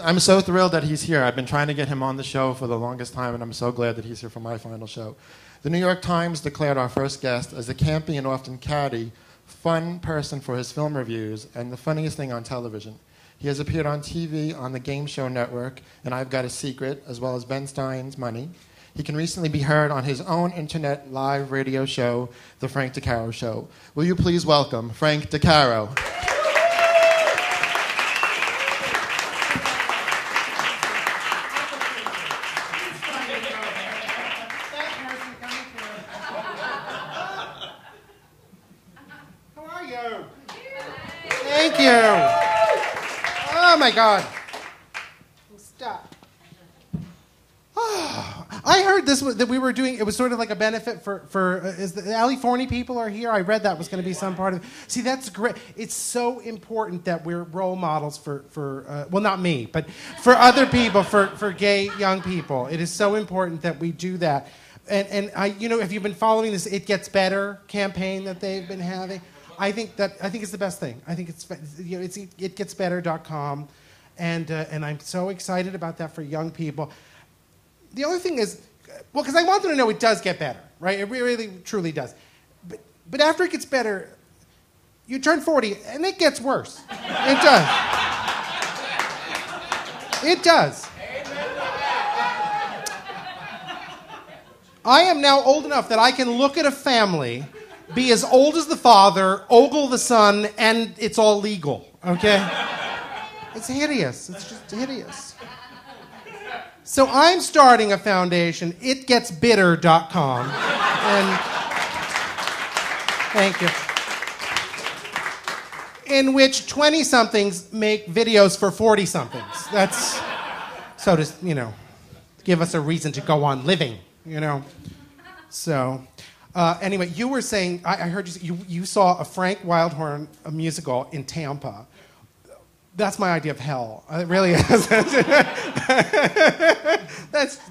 I'm so thrilled that he's here. I've been trying to get him on the show for the longest time, and I'm so glad that he's here for my final show. The New York Times declared our first guest as a campy and often catty, fun person for his film reviews and the funniest thing on television. He has appeared on TV on the Game Show Network and I've Got a Secret, as well as Ben Stein's Money. He can recently be heard on his own internet live radio show, The Frank DeCaro Show. Will you please welcome Frank DeCaro? Thank you. Oh my God. Stop. Oh, I heard that we were doing. It was sort of like a benefit for is the Ali Forney people are here. I read that was going to be some part of it. See, that's great. It's so important that we're role models for well, not me, but for other people, for gay young people. It is so important that we do that. And I, if you've been following this It Gets Better campaign that they've been having, I think it's the best thing. I think it's itgetsbetter.com, and I'm so excited about that for young people. The other thing is, well, because I want them to know it does get better, right? It really, truly does. But after it gets better, you turn 40, and it gets worse. It does. It does. I am now old enough that I can look at a family, be as old as the father, ogle the son, and it's all legal, okay? It's hideous. It's just hideous. So I'm starting a foundation, itgetsbitter.com. And thank you. In which 20-somethings make videos for 40-somethings. That's so to, give us a reason to go on living, So, anyway, you were saying, I heard you saw a Frank Wildhorn musical in Tampa. That's my idea of hell. It really is.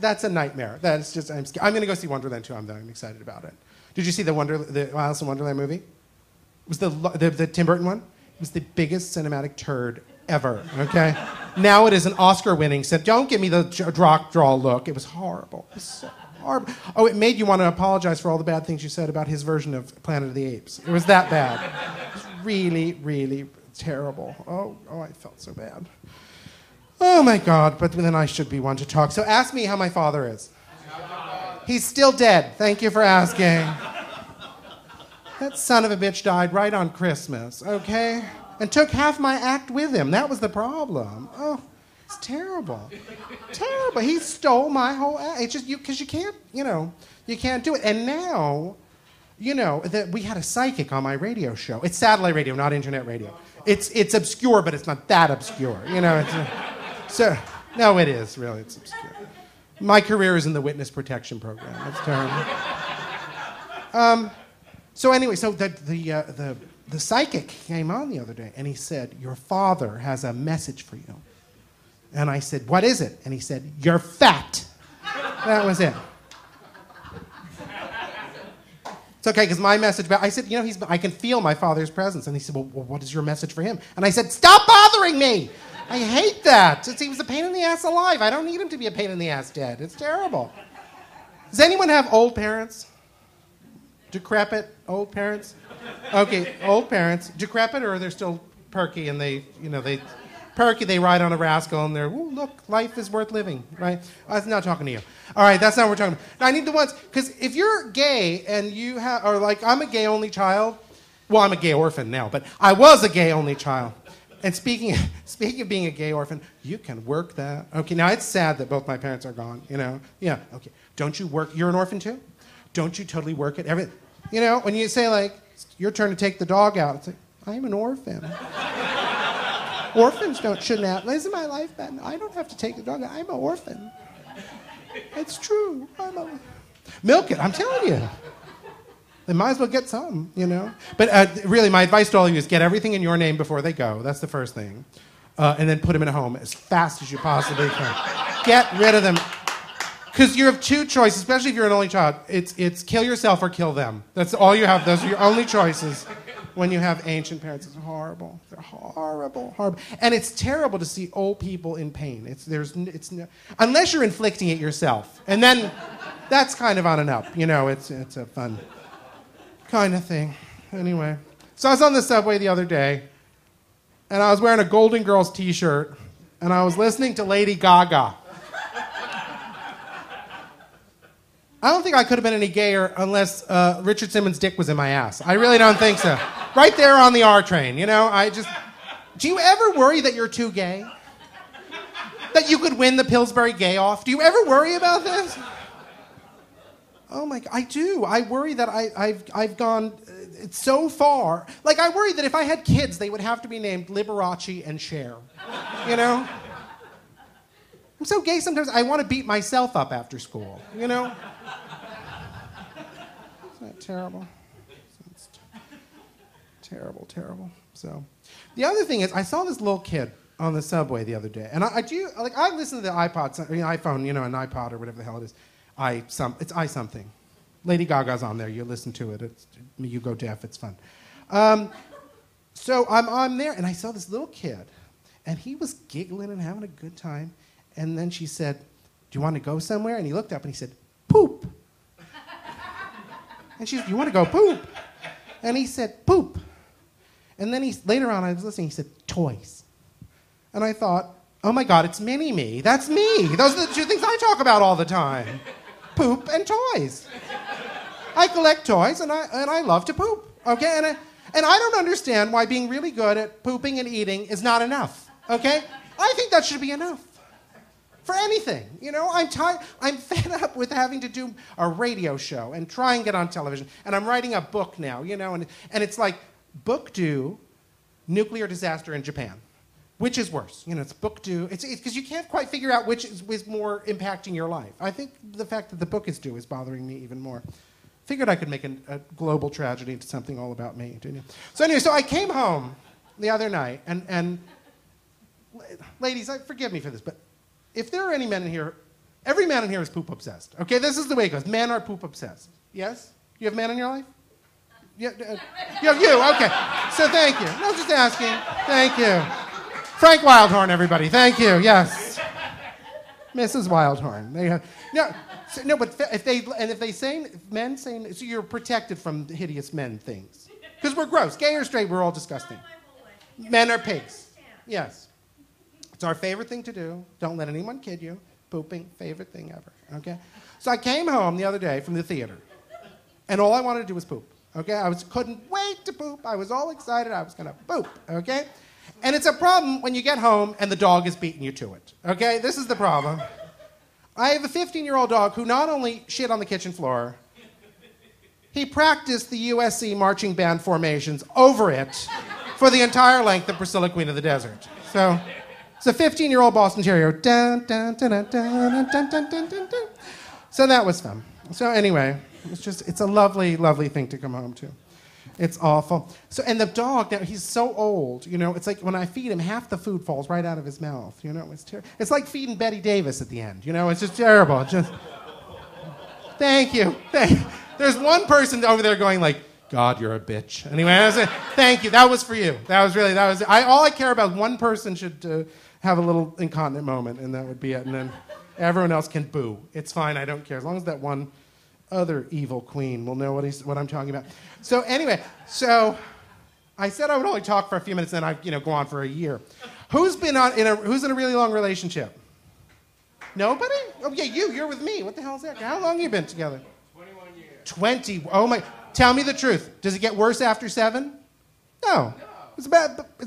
That's a nightmare. That's just, I'm going to go see Wonderland too. I'm excited about it. Did you see the Alice in Wonderland movie? It was the Tim Burton one? It was the biggest cinematic turd ever, okay? Now it is an Oscar-winning, said, don't give me the draw look. It was horrible. It was so horrible. Oh, it made you want to apologize for all the bad things you said about his version of Planet of the Apes. It was that bad. It was really, really terrible. Oh, I felt so bad. Oh, my God. But then I should be one to talk. So ask me how my father is. He's still dead. Thank you for asking. That son of a bitch died right on Christmas, okay? And took half my act with him. That was the problem. Oh, it's terrible. Terrible. He stole my whole act. It's just, because you can't, you can't do it. And now, that we had a psychic on my radio show. It's satellite radio, not internet radio. It's obscure, but it's not that obscure. No, it is, really. It's obscure. My career is in the witness protection program. That's terrible. So anyway, the psychic came on the other day, and he said, your father has a message for you. And I said, what is it? And he said, you're fat. That was it. It's okay, because my message, I said, I can feel my father's presence. And he said, well, what is your message for him? And I said, stop bothering me. I hate that. He was a pain in the ass alive. I don't need him to be a pain in the ass dead. It's terrible. Does anyone have old parents? Decrepit old parents? Okay, old parents. Decrepit, or they're still perky and they ride on a rascal and they're, ooh, look, life is worth living, right? I'm not talking to you. All right, that's not what we're talking about. Now, I need the ones, because if you're gay and you have, or like, I'm a gay only child. Well, I'm a gay orphan now, but I was a gay only child. And speaking of being a gay orphan, you can work that. Okay, now it's sad that both my parents are gone, Yeah, okay. Don't you work, you're an orphan too? Don't you totally work at everything? When you say, like, your turn to take the dog out, it's like, I'm an orphan. Orphans shouldn't have, isn't my life bad? I don't have to take the dog out. I'm an orphan. It's true. Milk it, I'm telling you. They might as well get some, But really, my advice to all of you is get everything in your name before they go. That's the first thing. And then put them in a home as fast as you possibly can. Get rid of them Because you have two choices, especially if you're an only child. It's kill yourself or kill them. That's all you have. Those are your only choices when you have ancient parents. It's horrible. They're horrible, horrible. And it's terrible to see old people in pain. Unless you're inflicting it yourself. And then that's kind of on and up. You know, it's a fun kind of thing. Anyway. So I was on the subway the other day, and I was wearing a Golden Girls t-shirt, and I was listening to Lady Gaga. I don't think I could have been any gayer unless Richard Simmons' dick was in my ass. I really don't think so. Right there on the R train, you know? Do you ever worry that you're too gay? That you could win the Pillsbury Gay Off? Do you ever worry about this? Oh my God, I do. I worry that I've gone so far. Like, I worry that if I had kids, they would have to be named Liberace and Cher. You know? I'm so gay sometimes I want to beat myself up after school, you know? Isn't that terrible? It's terrible, terrible. So, the other thing is, I saw this little kid on the subway the other day, and I listen to the iPhone, you know, an iPod or whatever the hell it is. It's iSomething. Lady Gaga's on there. You listen to it. You go deaf. It's fun. So I'm there, and I saw this little kid, and he was giggling and having a good time. And then she said, "Do you want to go somewhere?" And he looked up and he said, "Poop." And she said, "You want to go poop?" And he said, "Poop." And then later on, I was listening, he said, "Toys." And I thought, oh my God, it's mini-me. That's me. Those are the two things I talk about all the time. Poop and toys. I collect toys, and I love to poop, okay? And I don't understand why being really good at pooping and eating is not enough, okay? I think that should be enough. For anything, you know? I'm tired. I'm fed up with having to do a radio show and try and get on television. And I'm writing a book now, you know? And it's like, book due, nuclear disaster in Japan. Which is worse? You know, it's book due. It's because you can't quite figure out which is more impacting your life. I think the fact that the book is due is bothering me even more. Figured I could make a global tragedy into something all about me, didn't you? So anyway, so I came home the other night, and ladies, forgive me for this, but if there are any men in here, every man in here is poop obsessed. Okay, this is the way it goes. Men are poop obsessed. Yes? You have men in your life? Yeah, you. Okay. So thank you. No, just asking. Thank you. Frank Wildhorn, everybody. Thank you. Yes. Mrs. Wildhorn. If men say, so you're protected from hideous men things. Because we're gross. Gay or straight, we're all disgusting. Men are pigs. Yes. It's our favorite thing to do. Don't let anyone kid you. Pooping, favorite thing ever. Okay? So I came home the other day from the theater. And all I wanted to do was poop. Okay? I couldn't wait to poop. I was all excited. I was going to poop. Okay? And it's a problem when you get home and the dog is beating you to it. Okay? This is the problem. I have a 15-year-old dog who not only shit on the kitchen floor, he practiced the USC marching band formations over it for the entire length of Priscilla, Queen of the Desert. So it's a 15-year-old Boston Terrier. Dun, dun, dun, dun, dun, dun, dun, dun, dun, dun. So that was fun. So anyway, it's a lovely, lovely thing to come home to. It's awful. So, and the dog, now he's so old, you know, it's like when I feed him, half the food falls right out of his mouth, you know, it's terrible. It's like feeding Betty Davis at the end, you know, it's just terrible. Thank you. There's one person over there going like, God, you're a bitch. Anyway, thank you. That was for you. All I care about is one person should have a little incontinent moment, and that would be it. And then everyone else can boo. It's fine. I don't care. As long as that one other evil queen will know what I'm talking about. So anyway, I said I would only talk for a few minutes, then I'd go on for a year. Who's in a really long relationship? Nobody? Oh yeah, you're with me. What the hell is that? How long have you been together? 21 years. 20. Oh my! Tell me the truth. Does it get worse after 7? No. It's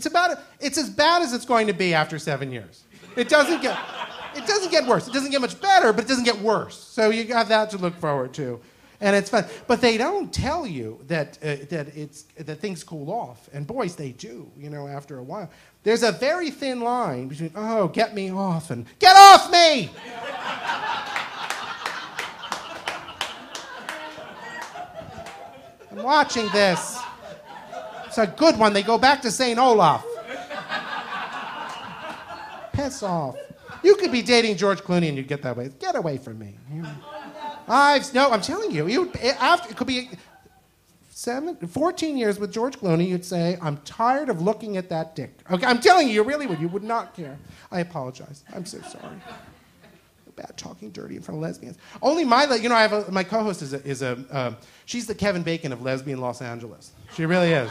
as bad as it's going to be after 7 years. It doesn't get worse. It doesn't get much better, but it doesn't get worse. So you got that to look forward to, and it's fun. But they don't tell you that things cool off, and boys, they do. After a while, there's a very thin line between get me off and get off me. I'm watching this. It's a good one. They go back to St. Olaf. Piss off. You could be dating George Clooney and you'd get that way. Get away from me. I'm telling you. It could be 14 years with George Clooney, you'd say, I'm tired of looking at that dick. Okay, I'm telling you, you really would. You would not care. I apologize. I'm so sorry. Bad talking dirty in front of lesbians. Only my co-host she's the Kevin Bacon of lesbian Los Angeles. She really is.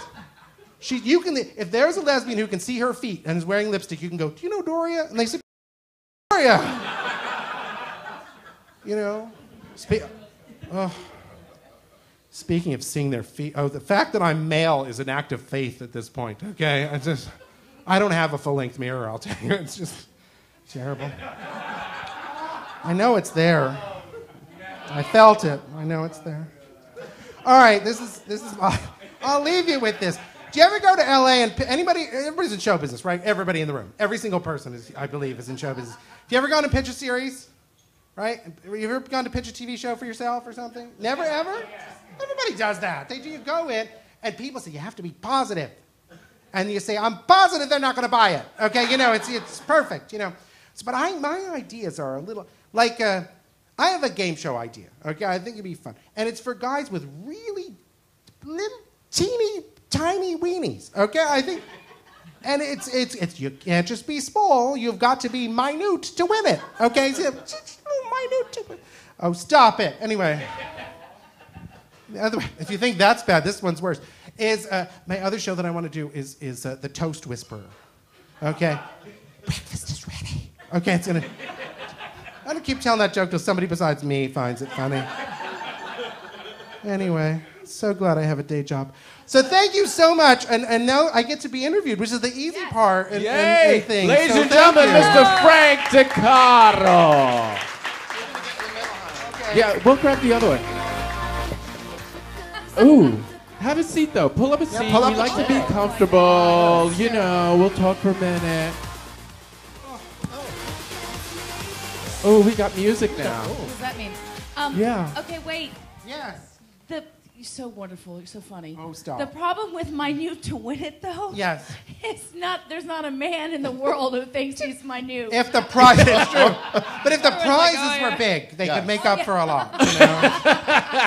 If there's a lesbian who can see her feet and is wearing lipstick, you can go, do you know Doria? And they say, Doria! Speaking of seeing their feet, the fact that I'm male is an act of faith at this point, okay? I don't have a full-length mirror, I'll tell you. It's just terrible. I know it's there. I felt it. I know it's there. All right, this is. I'll leave you with this. Do you ever go to LA and everybody's in show business, right? Everybody in the room. Every single person I believe, is in show business. Have you ever gone to pitch a series? Right? Have you ever gone to pitch a TV show for yourself or something? Never, ever? Everybody does that. You go in, and people say, you have to be positive. And you say, I'm positive they're not going to buy it. Okay, it's perfect, But my ideas are a little, like, I have a game show idea, okay? I think it'd be fun. And it's for guys with really little, teeny, tiny weenies, okay? I think, and it's you can't just be small, you've got to be minute to win it, okay? So, just minute to win. Oh, stop it. Anyway. If you think that's bad, this one's worse. My other show that I want to do is The Toast Whisperer. Okay? Breakfast is ready. Okay, it's going to... I'm going to keep telling that joke till somebody besides me finds it funny. Anyway, so glad I have a day job. So thank you so much. And now I get to be interviewed, which is the easy part in things. Ladies and gentlemen, Mr. Frank DeCaro. Okay. Yeah, we'll grab the other one. Ooh, have a seat though. Pull up a seat. We like to be comfortable. We'll talk for a minute. Oh, we got music now. What does that mean? Yeah. Okay, wait. Yes. You're so wonderful. You're so funny. Oh, stop. The problem with minute to win it, though. Yes. There's not a man in the world who thinks he's minute. If the prize is true. But if the prizes were big, they could make up for a lot.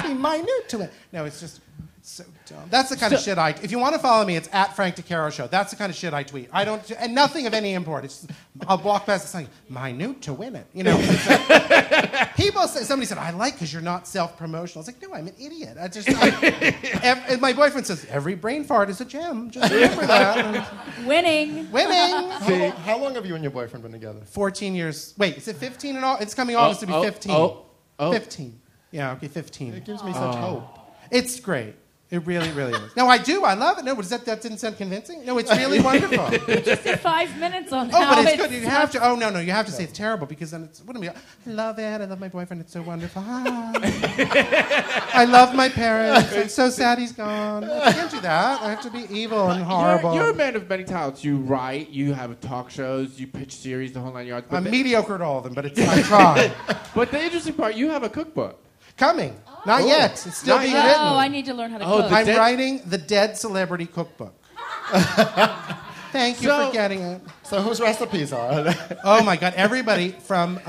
Be minute to it. No, it's just so dumb. That's the kind of shit if you want to follow me, it's at Frank DeCaro Show. That's the kind of shit I tweet. And nothing of any import. It's just, I'll walk past and say, minute to win it. People say, somebody said, I like because you're not self-promotional. I was like, no, I'm an idiot. And my boyfriend says, every brain fart is a gem. Just remember that. Winning. How long have you and your boyfriend been together? 14 years. Wait, is it 15 in all? It's coming August to be 15. 15. Yeah, okay, 15. It gives me such hope. It's great. It really, really is. No, I do. I love it. No, that didn't sound convincing? No, it's really wonderful. You just did 5 minutes on how but it's good. You have to. Oh, no. You have to say it's terrible because then it's... What do I mean? I love it. I love my boyfriend. It's so wonderful. I love my parents. I'm so sad he's gone. I can't do that. I have to be evil and horrible. You're a man of many talents. You write. You have talk shows. You pitch series, the whole 9 yards. I'm mediocre at all of them, but I try. But the interesting part, you have a cookbook. Coming. Not yet. It's still being written. Oh, I need to learn how to cook. I'm writing the Dead Celebrity Cookbook. Thank you for getting it. So whose recipes are? Oh my God! Everybody from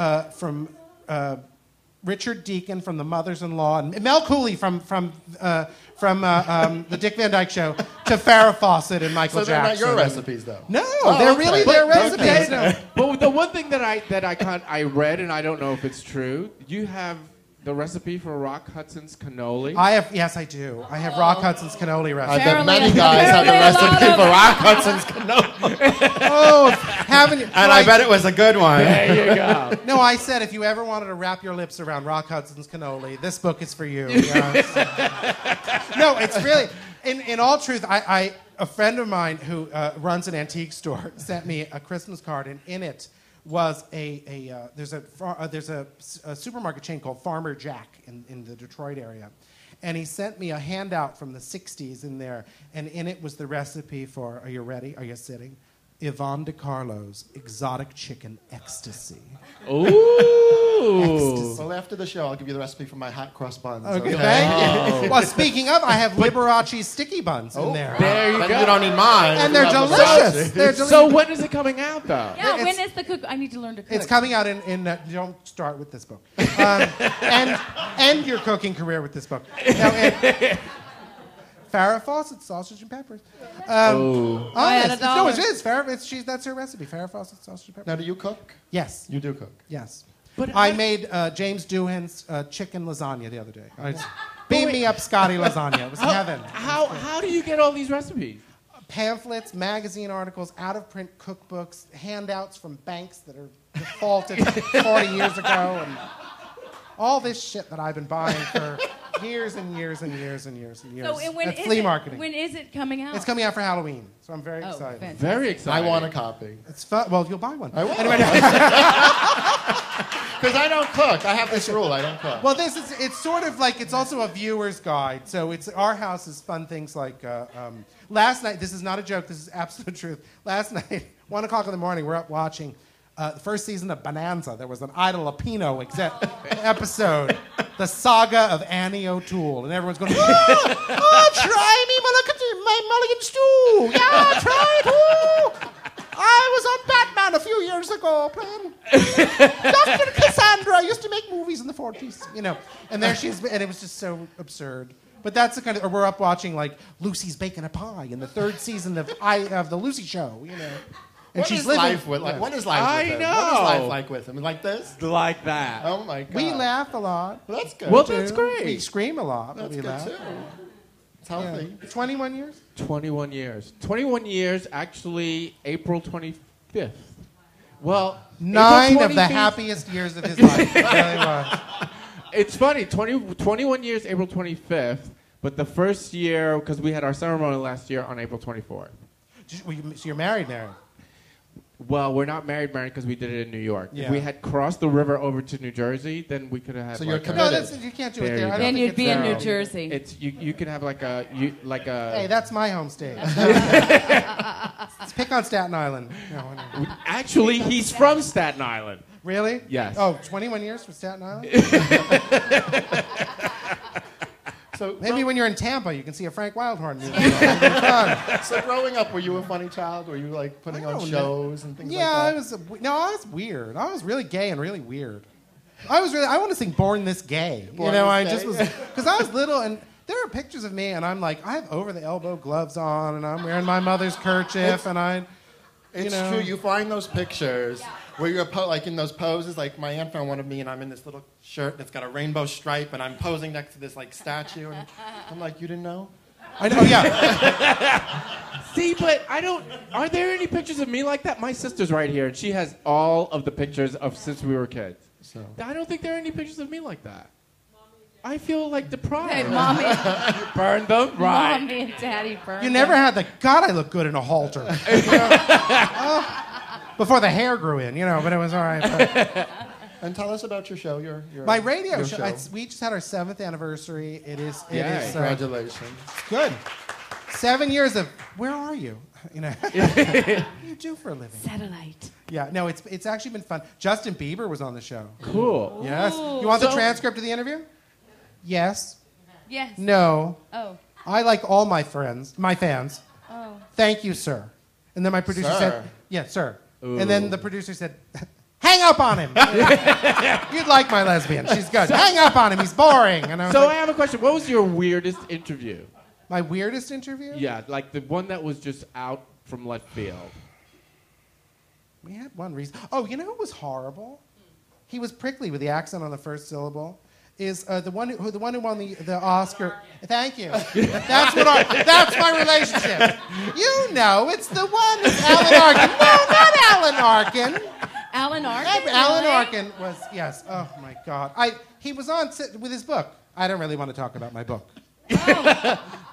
Richard Deacon from The Mothers-in-Law, and Mel Cooley from the Dick Van Dyke Show, to Farrah Fawcett and Michael Jackson. So they're not your recipes, though. No, they're really their recipes. No. But the one thing that I read, and I don't know if it's true, you have the recipe for Rock Hudson's cannoli. Yes, I do. I have Rock Hudson's cannoli recipe. I bet many guys have the recipe for Rock Hudson's cannoli. Oh, haven't you? And I bet it was a good one. There you go. No, I said if you ever wanted to wrap your lips around Rock Hudson's cannoli, this book is for you. Yes. No, it's really, in all truth, a friend of mine who runs an antique store sent me a Christmas card, and in it was there's a supermarket chain called Farmer Jack in the Detroit area. And he sent me a handout from the 60s in there, and in it was the recipe for, are you ready? Are you sitting? Yvonne DeCarlo's exotic chicken ecstasy. Ooh! Ooh. Well, after the show, I'll give you the recipe for my hot cross buns. Okay, thank you. Well, speaking of, I have Liberace sticky buns in there. There you Then go. you don't need mine. And they're You have delicious. Liberace. They're delicious. So when is it coming out, though? Yeah, It's- when is the cook? I need to learn to cook. It's coming out in don't start with this book. And end your cooking career with this book. Now, Farrah Fawcett's sausage and peppers. Oh. Yes. $1. No, it is. Farrah, that's her recipe. Farrah Fawcett's sausage and peppers. Now, do you cook? Yes. You do cook. Yes. But I made James Doohan's chicken lasagna the other day. Beat me up, Scotty lasagna. It was heaven. How do you get all these recipes? Pamphlets, magazine articles, out-of-print cookbooks, handouts from banks that are defaulted 40 years ago, and all this shit that I've been buying for years and years and years and years and years. So and when That's is flea it, marketing. When is it coming out? It's coming out for Halloween, so I'm very Oh, excited. fantastic. Very I exciting. want a copy. It's fun. Well, you'll buy one. I will. Anyway, Because I don't cook. I have this rule. I don't cook. well, it's sort of like, it's also a viewer's guide. So it's our house is fun things like, last night, this is not a joke, this is absolute truth. Last night, 1 o'clock in the morning, we're up watching the first season of Bonanza. There was an Ida Lupino episode, the saga of Annie O'Toole. And everyone's going, try me, my mulligan stew. Yeah, try it. Ooh. I was on Batman a few years ago playing Dr. Cassandra. I used to make movies in the 40s, you know. And there she's, and it was just so absurd. But that's the kind of, or we're up watching like Lucy's Baking a Pie in the 3rd season of the Lucy Show, you know. And What she's is living. life with like? What is life I with him? know. What is life like with him? Like this? Like that. Oh my god. We laugh a lot. Well, that's good. Well, too. that's great. We scream a lot, but That's we good laugh. too. It's healthy. Yeah. 21 years? 21 years. 21 years, actually, April 25th. Well, 9 April of the 25th happiest years of his life. It really was. It's funny, 21 years, April 25th, but the first year, because we had our ceremony last year on April 24th. So you're married now? Well, we're not married because we did it in New York. Yeah. If we had crossed the river over to New Jersey, then we could have had So you're like committed. No, you can't do it There there. you I go. don't Then think you'd it's be in there. New Jersey. It's you can have like a Hey, that's my home state. Let's pick on Staten Island. No, Actually, he's from Staten Island. really? Yes. Oh, 21 years for Staten Island? So Maybe when you're in Tampa, you can see a Frank Wildhorn movie. It'll be fun. So growing up, were you a funny child? Were you like putting I on don't shows and things Yeah, like I that? was. I was weird. I was really gay and really weird. I want to sing "Born This Gay." Born you know, This I Gay? just was because I was little, and there are pictures of me, and I'm like, I have over-the-elbow gloves on, and I'm wearing my mother's kerchief, and I. It's know. true. You find those pictures where you're like in those poses. Like my aunt found one of me, and I'm in this little shirt that's got a rainbow stripe, and I'm posing next to this like statue, and I'm like, you didn't know? I know. Yeah. See, but I don't. Are there any pictures of me like that? My sister's right here, and she has all of the pictures of since we were kids. So I don't think there are any pictures of me like that. I feel like deprived. Hey, mommy, Burn them, right? mommy and daddy burned. You never them. had the God. I look good in a halter. Before the hair grew in, you know, but it was all right. But and tell us about your show. Your my radio your show. We just had our 7th anniversary. It is. It Yay. is Congratulations. good. 7 years of where are you? You know, what do you do for a living? Satellite. Yeah, no, it's actually been fun. Justin Bieber was on the show. Cool. Yes. Ooh. You want the So- transcript of the interview? Yes. Yes. No. Oh. I like all my fans. Oh. Thank you, sir. And then my producer Sir. said, yeah, sir. Ooh. And then the producer said, hang up on him. You'd like my lesbian. She's good. Hang up on him. He's boring. And I was So I like, have a question. What was your weirdest interview? my weirdest interview? Yeah, like the one that was just out from left field. We had one reason. Oh, you know what was horrible? He was prickly with the accent on the first syllable. Is the one who won the Oscar? Thank you. That's my relationship. You know, it's the one. It's Alan Arkin. No, not Alan Arkin. Alan Arkin. Alan really? Arkin was yes. Oh my God. He was on with his book. I don't really want to talk about my book.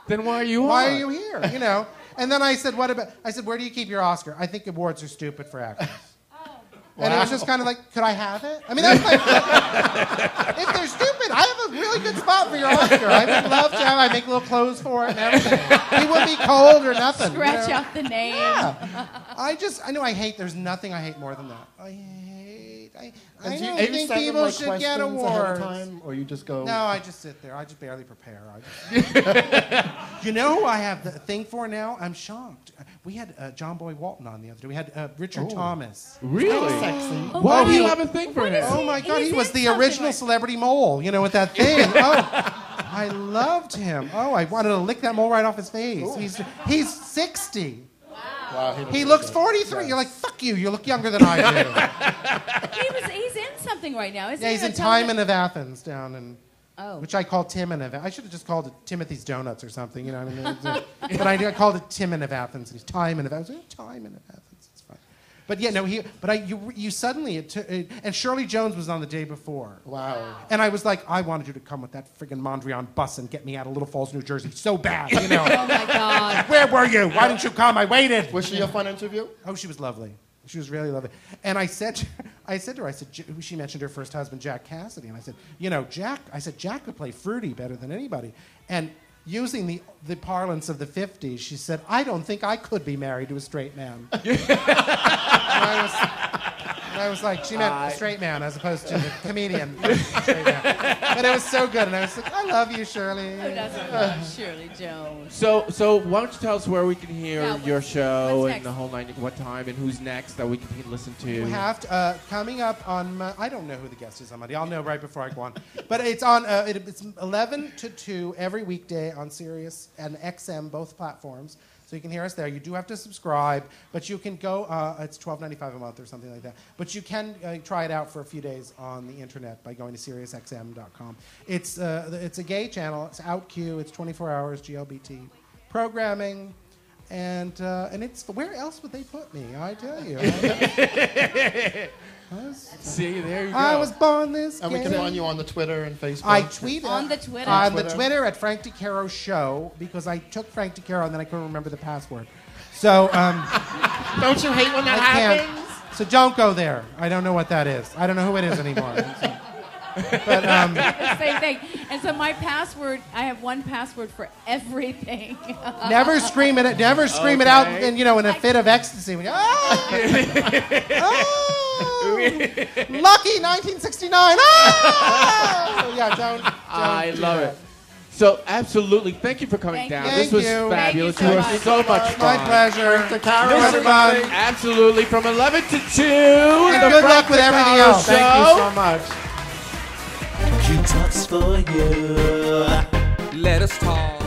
Then why are you Why on? are you here? You know. And then I said, what about? I said, where do you keep your Oscar? I think awards are stupid for actors. And it was just kind of like, could I have it? I mean, that's like, if they're stupid, I have a really good spot for your Oscar. I would love to have. I make little clothes for it and everything. He wouldn't be cold or nothing. Scratch you know? out the name. Yeah. I know I hate. There's nothing I hate more than that. I hate I And don't do you think send them, people like, should get questions awards. ahead of time, or you just go? No, I just sit there. I just barely prepare. You know who I have the thing for now? I'm shocked. We had John Boy Walton on the other day. We had Richard Thomas. Really? Sexy. Why do you he- have a thing for him? Oh my God, he He's was in the something original like- celebrity mole, you know, with that thing. Oh, I loved him. Oh, I wanted to lick that mole right off his face. He's 60. Wow, He looks 43. You're like, fuck you. You look younger than I do. He's in something right now. Isn't Yeah, he? he's in That tells Timon of Athens down in, Oh. which I call Timon of. I should have just called it Timothy's Donuts or something. You know what I mean? But I called it Timon of Athens. He's Timon of Athens. Timon of Athens. It's fine. But yeah, no. You suddenly and Shirley Jones was on the day before. Wow. And I was like, I wanted you to come with that friggin' Mondrian bus and get me out of Little Falls, New Jersey, so bad. You know. Oh my God. Where were you? Why didn't you come? I waited. Was she a fun interview? Oh, she was lovely. She was really lovely. And I said to her, she mentioned her first husband, Jack Cassidy. And I said, you know, Jack could play Fruity better than anybody. And using the parlance of the 50s, she said, I don't think I could be married to a straight man. And I was like, she meant a straight man as opposed to the comedian. Straight man. But it was so good. And I was like, I love you, Shirley. Who doesn't love Shirley Jones? So why don't you tell us where we can hear Yeah, your show what's and next? the whole nine, what time and who's next that we can listen to? We have to, coming up on, I don't know who the guest is on Monday. I'll know right before I go on. But it's on, it's 11 to 2 every weekday on Sirius and XM, both platforms. So you can hear us there. You do have to subscribe, but you can go, it's $12.95 a month or something like that. But you can try it out for a few days on the internet by going to SiriusXM.com. It's a gay channel. It's OutQ. It's 24 hours GLBT programming. And it's, where else would they put me? I tell you. See, there you go. I was born this And we gay. can find you on the Twitter and Facebook. I tweet On the Twitter? On the Twitter. Twitter at Frank DeCaro Show because I took Frank DeCaro and then I couldn't remember the password. So Don't you hate when that I can't. happens? So don't go there. I don't know what that is. I don't know who it is anymore. But Same thing. And so my password, I have one password for everything. never scream it. Never scream it out. And in a fit of ecstasy. When you, oh, lucky 1969. Oh! Yeah, don't I do love that. it. So absolutely, thank you for coming Thank down. you. This was Thank you. fabulous. Thank you You so were much. so much fun. My pleasure. DeCaro, Listen, everybody. fun. Absolutely, from 11 to 2. And the good luck Frank with everything DeCaro else. Show. Thank you so much. Qtalk's for you. Let us talk.